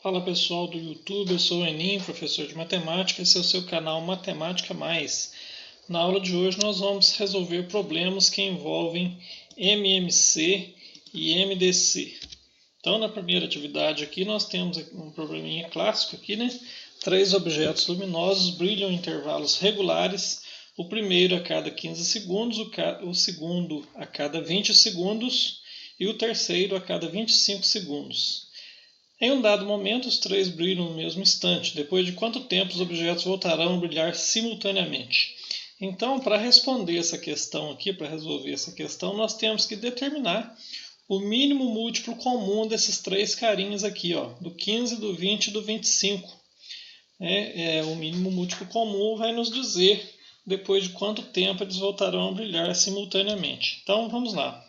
Fala pessoal do YouTube, eu sou o Enim, professor de matemática, esse é o seu canal Matemática Mais. Na aula de hoje nós vamos resolver problemas que envolvem MMC e MDC. Então na primeira atividade aqui nós temos um probleminha clássico aqui, né? 3 objetos luminosos brilham em intervalos regulares, o primeiro a cada 15 segundos, o segundo a cada 20 segundos e o terceiro a cada 25 segundos. Em um dado momento, os 3 brilham no mesmo instante. Depois de quanto tempo os objetos voltarão a brilhar simultaneamente? Então, para responder essa questão aqui, para resolver essa questão, nós temos que determinar o mínimo múltiplo comum desses 3 carinhas aqui, ó, do 15, do 20 e do 25. O mínimo múltiplo comum vai nos dizer depois de quanto tempo eles voltarão a brilhar simultaneamente. Então, vamos lá.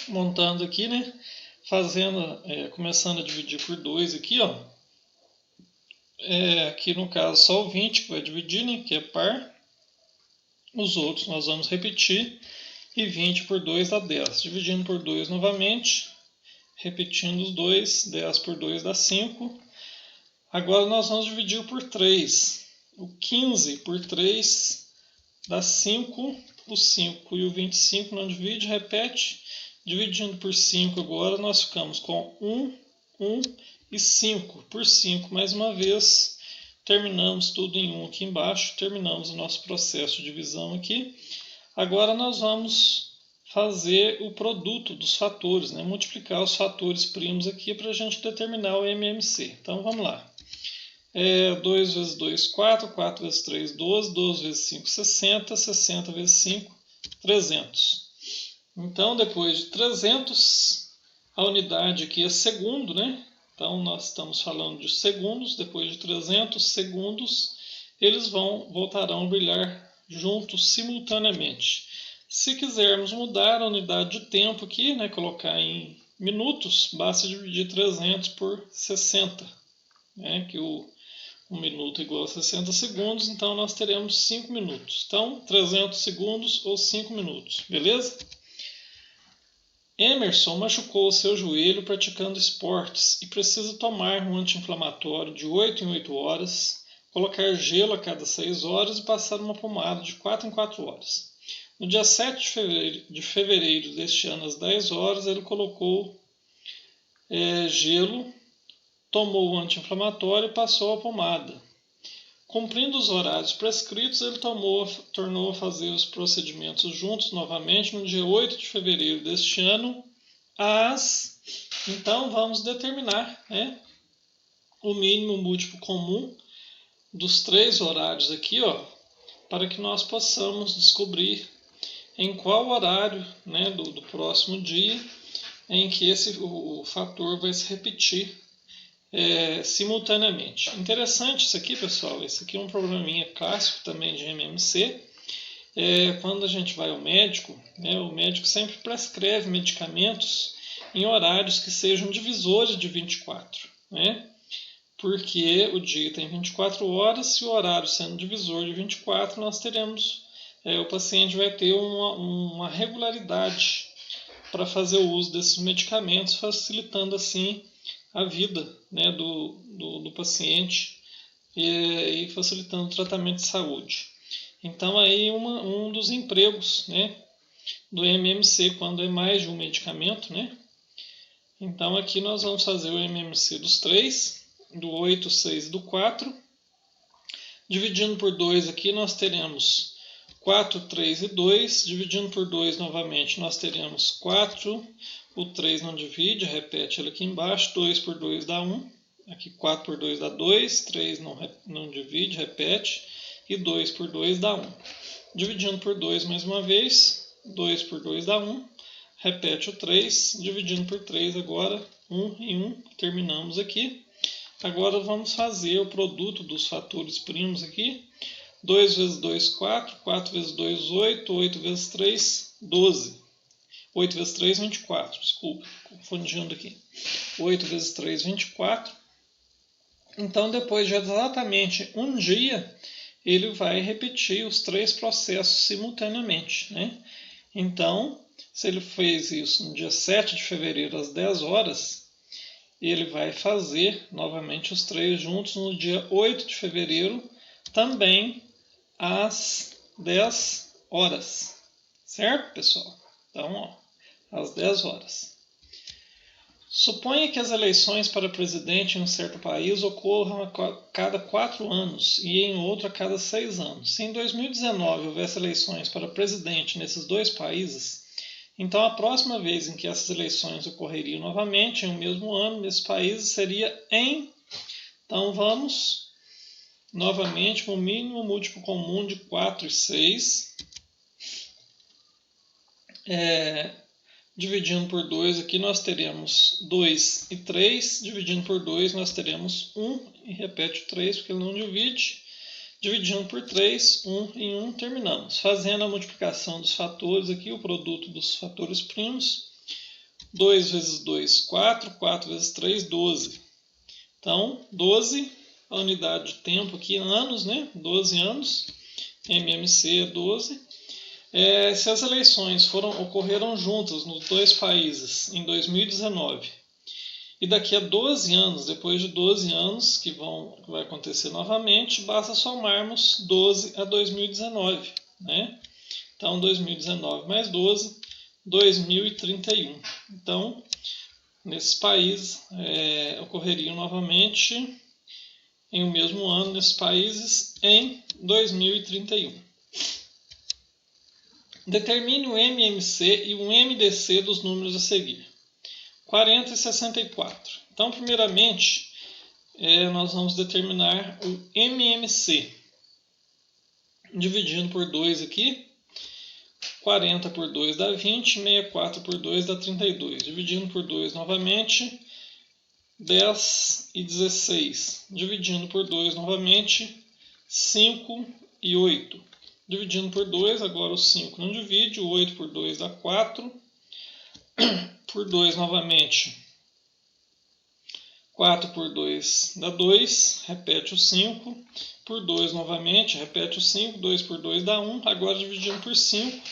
Montando aqui, né? Começando a dividir por 2 aqui, ó. Aqui no caso só o 20 que vai dividir, né, que é par. Os outros nós vamos repetir. E 20 por 2 dá 10. Dividindo por 2 novamente. Repetindo os 2. 10 por 2 dá 5. Agora nós vamos dividir por 3. O 15 por 3 dá 5. O 5 e o 25 não divide, repete. Dividindo por 5 agora, nós ficamos com 1, 1 e 5. Por 5, mais uma vez, terminamos tudo em 1 aqui embaixo. Terminamos o nosso processo de divisão aqui. Agora nós vamos fazer o produto dos fatores, né? Multiplicar os fatores primos aqui para a gente determinar o MMC. Então, vamos lá. 2 vezes 2, 4. 4 vezes 3, 12. 12 vezes 5, 60. 60 vezes 5, 300. Então, depois de 300, a unidade aqui é segundo, né? Então, nós estamos falando de segundos. Depois de 300 segundos, eles voltarão a brilhar juntos simultaneamente. Se quisermos mudar a unidade de tempo aqui, né, colocar em minutos, basta dividir 300 por 60, né, que um minuto é igual a 60 segundos, então nós teremos 5 minutos. Então, 300 segundos ou 5 minutos, beleza? Emerson machucou o seu joelho praticando esportes e precisa tomar um anti-inflamatório de 8 em 8 horas, colocar gelo a cada 6 horas e passar uma pomada de 4 em 4 horas. No dia 7 de fevereiro deste ano, às 10 horas, ele colocou gelo, tomou o anti-inflamatório e passou a pomada. Cumprindo os horários prescritos, ele tornou a fazer os procedimentos juntos novamente no dia 8 de fevereiro deste ano. Então, vamos determinar, né, o mínimo múltiplo comum dos 3 horários aqui, ó, para que nós possamos descobrir em qual horário, né, do próximo dia em que o fator vai se repetir simultaneamente. Interessante isso aqui, pessoal. Esse aqui é um probleminha clássico também de MMC. Quando a gente vai ao médico, né, o médico sempre prescreve medicamentos em horários que sejam divisores de 24, né? Porque o dia tem 24 horas, se o horário sendo divisor de 24, nós teremos, o paciente vai ter uma regularidade para fazer o uso desses medicamentos, facilitando assim a vida, né, do paciente e facilitando o tratamento de saúde. Então, aí um dos empregos, né, do MMC, quando é mais de um medicamento, né? Então, aqui nós vamos fazer o MMC dos 3, do 8, 6 e do 4. Dividindo por 2 aqui, nós teremos 4, 3 e 2. Dividindo por 2 novamente, nós teremos 4. O 3 não divide, repete ele aqui embaixo. 2 por 2 dá 1. Aqui 4 por 2 dá 2. 3 não divide, repete. E 2 por 2 dá 1. Dividindo por 2 mais uma vez. 2 por 2 dá 1. Repete o 3. Dividindo por 3 agora. 1 e 1. Terminamos aqui. Agora vamos fazer o produto dos fatores primos aqui. 2 vezes 2, 4. 4 vezes 2, 8. 8 vezes 3, 12. 8 vezes 3, 24. Desculpa, confundindo aqui. 8 vezes 3, 24. Então, depois de exatamente um dia, ele vai repetir os 3 processos simultaneamente, né? Então, se ele fez isso no dia 7 de fevereiro, às 10 horas, ele vai fazer novamente os 3 juntos no dia 8 de fevereiro, também às 10 horas. Certo, pessoal? Então, ó, às 10 horas. Suponha que as eleições para presidente em um certo país ocorram a cada 4 anos e em outro a cada 6 anos. Se em 2019 houvesse eleições para presidente nesses 2 países, então a próxima vez em que essas eleições ocorreriam novamente em um mesmo ano nesses países seria em... Então vamos novamente com o mínimo múltiplo comum de 4 e 6. Dividindo por 2 aqui nós teremos 2 e 3. Dividindo por 2 nós teremos 1. E repete o 3 porque ele não divide. Dividindo por 3, 1 em 1, terminamos. Fazendo a multiplicação dos fatores aqui, o produto dos fatores primos. 2 vezes 2, 4. 4 vezes 3, 12. Então, 12, a unidade de tempo aqui, anos, né? 12 anos. MMC é 12. Se as eleições ocorreram juntas nos 2 países em 2019 e daqui a 12 anos, depois de 12 anos que vai acontecer novamente, basta somarmos 12 a 2019. Né? Então, 2019 mais 12, 2031. Então, nesses países ocorreriam novamente em um mesmo ano nesses países em 2031. Determine o MMC e o MDC dos números a seguir. 40 e 64. Então, primeiramente, nós vamos determinar o MMC. Dividindo por 2 aqui. 40 por 2 dá 20, 64 por 2 dá 32. Dividindo por 2 novamente, 10 e 16. Dividindo por 2 novamente, 5 e 8. Dividindo por 2, agora o 5 não divide, o 8 por 2 dá 4. Por 2 novamente, 4 por 2 dá 2, repete o 5. Por 2 novamente, repete o 5, 2 por 2 dá 1. Agora dividindo por 5,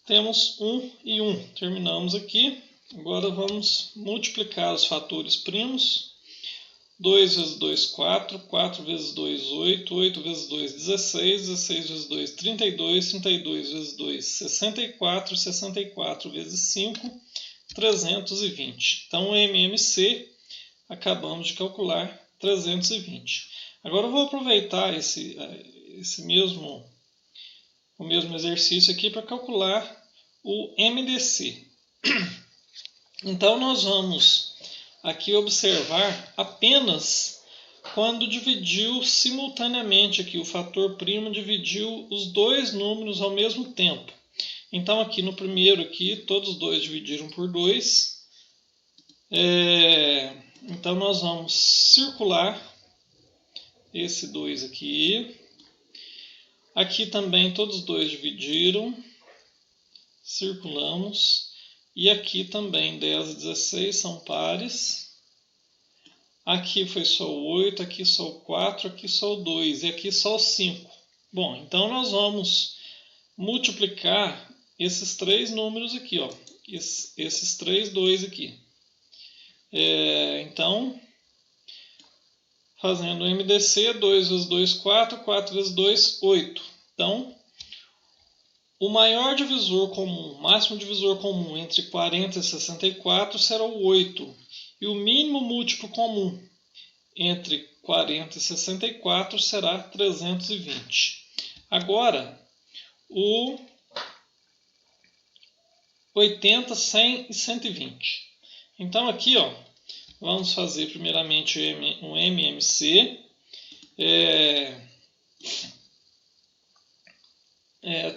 temos 1 e 1. Terminamos aqui. Agora vamos multiplicar os fatores primos. 2 vezes 2, 4. 4 vezes 2, 8. 8 vezes 2, 16. 16 vezes 2, 32. 32 vezes 2, 64. 64 vezes 5, 320. Então, o MMC, acabamos de calcular 320. Agora eu vou aproveitar o mesmo exercício aqui para calcular o MDC. Então, nós vamos aqui observar apenas quando dividiu simultaneamente aqui, o fator primo dividiu os 2 números ao mesmo tempo. Então aqui no primeiro aqui, todos os 2 dividiram por 2. Então nós vamos circular esse 2 aqui. Aqui também todos os 2 dividiram. Circulamos. E aqui também 10 e 16 são pares. Aqui foi só o 8, aqui só o 4, aqui só o 2 e aqui só o 5. Bom, então nós vamos multiplicar esses 3 números aqui, ó. Esses 3 2 aqui. Então, fazendo o MDC, 2 vezes 2, 4, 4 vezes 2, 8. Então, o maior divisor comum, máximo divisor comum entre 40 e 64 será o 8. E o mínimo múltiplo comum entre 40 e 64 será 320. Agora, o 80, 100 e 120. Então aqui, ó, vamos fazer primeiramente um MMC.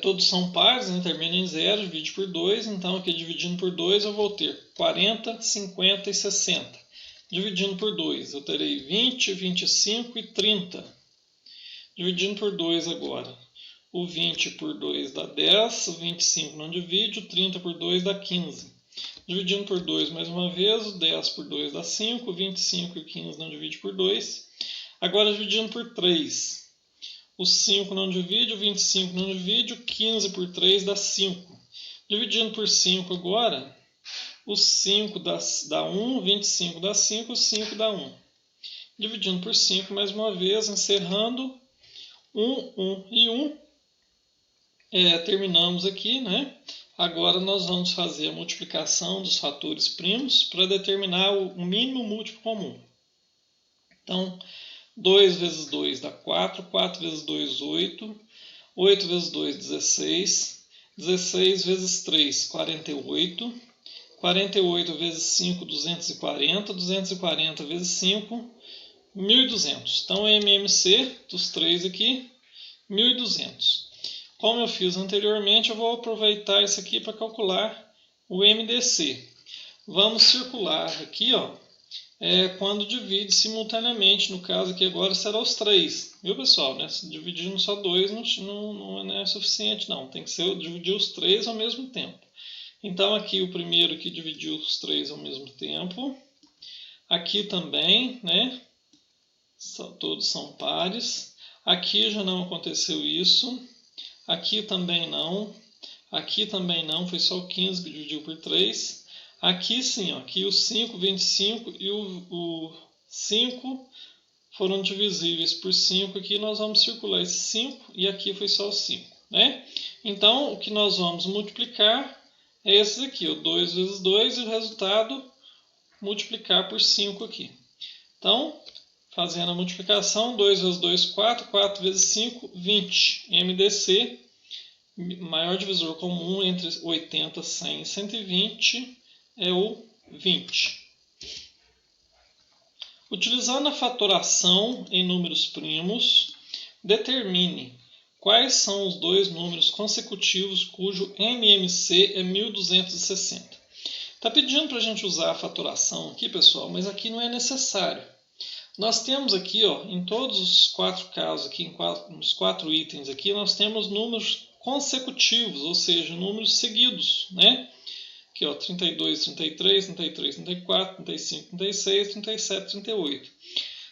Todos são pares, né? Termina em 0, divide por 2. Então, aqui dividindo por 2, eu vou ter 40, 50 e 60. Dividindo por 2, eu terei 20, 25 e 30. Dividindo por 2 agora. O 20 por 2 dá 10, o 25 não divide, o 30 por 2 dá 15. Dividindo por 2 mais uma vez, o 10 por 2 dá 5, o 25 e o 15 não divide por 2. Agora dividindo por 3. O 5 não divide, o 25 não divide, o 15 por 3 dá 5. Dividindo por 5 agora, o 5 dá 1, 25 dá 5, o 5 dá 1. Dividindo por 5 mais uma vez, encerrando 1, 1 e 1. Terminamos aqui, né? Agora nós vamos fazer a multiplicação dos fatores primos para determinar o mínimo múltiplo comum. Então, 2 vezes 2 dá 4, 4 vezes 2, 8, 8 vezes 2, 16, 16 vezes 3, 48, 48 vezes 5, 240, 240 vezes 5, 1.200. Então, o MMC dos três aqui, 1.200. Como eu fiz anteriormente, eu vou aproveitar isso aqui para calcular o MDC. Vamos circular aqui, ó, quando divide simultaneamente. No caso aqui agora será os 3. Viu, pessoal? Né? Dividindo só 2 não é suficiente, não. Tem que ser dividir os 3 ao mesmo tempo. Então aqui o primeiro que dividiu os 3 ao mesmo tempo. Aqui também, né? Todos são pares. Aqui já não aconteceu isso. Aqui também não. Aqui também não. Foi só o 15 que dividiu por 3. Aqui sim, ó, aqui o 5, 25 e o 5 foram divisíveis por 5. Aqui nós vamos circular esse 5 e aqui foi só o 5. Né? Então, o que nós vamos multiplicar é esse aqui, o 2 vezes 2, e o resultado multiplicar por 5 aqui. Então, fazendo a multiplicação, 2 vezes 2, 4, 4 vezes 5, 20. MDC, maior divisor comum entre 80, 100 e 120, é o 20. Utilizando a fatoração em números primos, determine quais são os dois números consecutivos cujo MMC é 1260. Está pedindo para a gente usar a fatoração aqui, pessoal, mas aqui não é necessário. Nós temos aqui, ó, em todos os 4 casos, aqui, nos 4 itens aqui, nós temos números consecutivos, ou seja, números seguidos, né? Aqui, ó, 32, 33, 33, 34, 35, 36, 37, 38.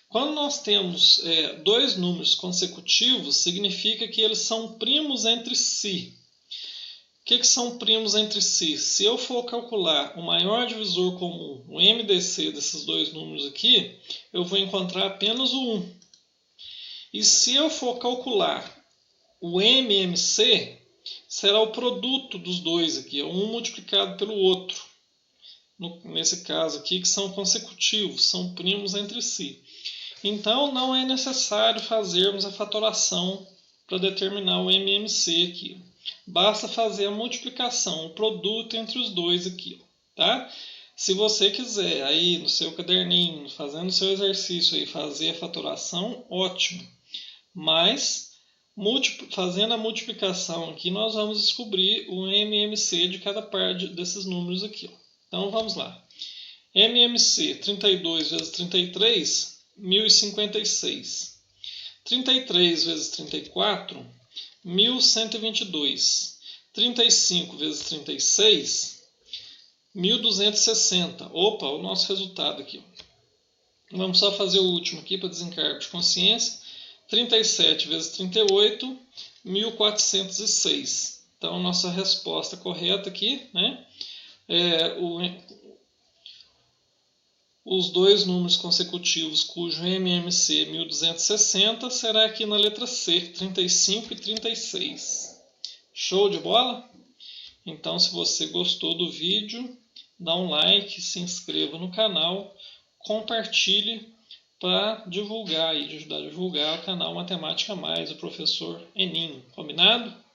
Quando nós temos dois números consecutivos, significa que eles são primos entre si. O que são primos entre si? Se eu for calcular o maior divisor comum, o MDC desses dois números aqui, eu vou encontrar apenas o 1. E se eu for calcular o MMC, será o produto dos dois aqui, um multiplicado pelo outro. Nesse caso aqui, que são consecutivos, são primos entre si. Então, não é necessário fazermos a fatoração para determinar o MMC aqui. Basta fazer a multiplicação, o produto entre os dois aqui, tá? Se você quiser aí no seu caderninho, fazendo o seu exercício aí, fazer a fatoração, ótimo. Mas, fazendo a multiplicação aqui, nós vamos descobrir o MMC de cada par desses números aqui, ó. Então, vamos lá. MMC, 32 vezes 33, 1056. 33 vezes 34, 1122. 35 vezes 36, 1260. Opa, o nosso resultado aqui. Vamos só fazer o último aqui para desencargo de consciência. 37 vezes 38, 1406. Então, a nossa resposta correta aqui, né? Os dois números consecutivos cujo MMC é 1260 será aqui na letra C, 35 e 36. Show de bola? Então, se você gostou do vídeo, dá um like, se inscreva no canal, compartilhe para divulgar e ajudar a divulgar o canal Matemática Mais, o professor Eninho. Combinado?